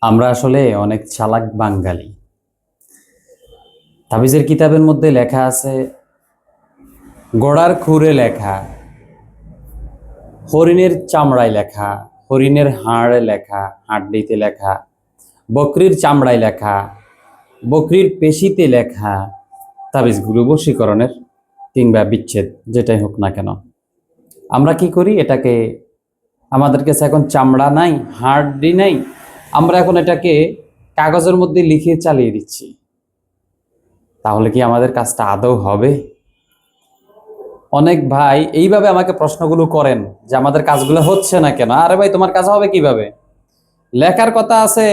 আমরা আসলে অনেক চালাক বাঙালি। তাবিজের কিতাবের মধ্যে লেখা আছে, গোড়ার খুরে লেখা, হরিণের চামড়ায় লেখা, হরিণের হাড়ে লেখা, হাড্ডিতে লেখা, বকরির চামড়ায় লেখা, বকরির পেশিতে লেখা তাবিজগুলো বশীকরণের কিংবা বিচ্ছেদ যেটাই হোক না কেন। আমরা কি করি, এটাকে আমাদের কাছে এখন চামড়া নাই, হাড্ডি নাই, আমরা এখন এটাকে কাগজের মধ্যে লিখে চালিয়ে দিচ্ছি। তাহলে কি আমাদের কাজটা আদৌ হবে? অনেক ভাই এইভাবে আমাকে প্রশ্নগুলো করেন যে আমাদের কাজগুলো হচ্ছে না কেন। আরে ভাই, তোমার কাজ হবে কিভাবে? লেখার কথা আছে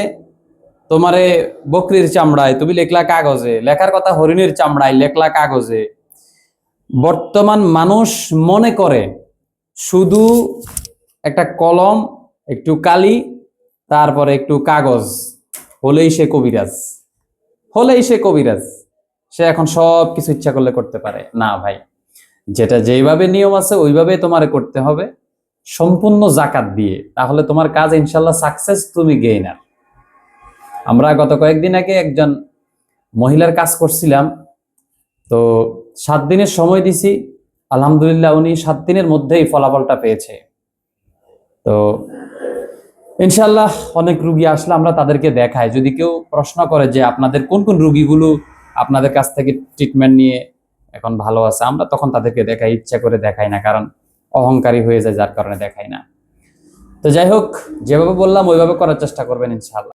তোমারে বকরির চামড়ায়, তুমি লেখলা কাগজে। লেখার কথা হরিণের চামড়ায়, লেখলা কাগজে। বর্তমান মানুষ মনে করে শুধু একটা কলম, একটু কালি, তারপরে একটু কাগজ হলেই সে কবিরাজ, হলেই সে কবিরাজ। সে এখন সব কিছু ইচ্ছা করলে করতে পারে। না ভাই, যেটা যেইভাবে নিয়ম আছে ওইভাবে তোমার করতে হবে, সম্পূর্ণ জাকাত দিয়ে। তাহলে তোমার কাজ ইনশাল্লাহ সাকসেস, তুমি গেইনার। আমরা গত কয়েকদিন আগে একজন মহিলার কাজ করছিলাম, তো 7 দিনের সময় দিছি। আলহামদুলিল্লাহ উনি 7 দিনের মধ্যেই ফলাফলটা পেয়েছে। তো ইনশাল্লাহ অনেক রুগী আসলে আমরা তাদেরকে দেখাই। যদি কেউ প্রশ্ন করে যে আপনাদের কোন কোন রুগীগুলো আপনাদের কাছ থেকে ট্রিটমেন্ট নিয়ে এখন ভালো আছে, আমরা তখন তাদেরকে দেখাই, ইচ্ছা করে দেখাই না, কারণ অহংকারী হয়ে যায় যার কারণে দেখাই না। তো যাই হোক, যেভাবে বললাম ওইভাবে করার চেষ্টা করবেন ইনশাআল্লাহ।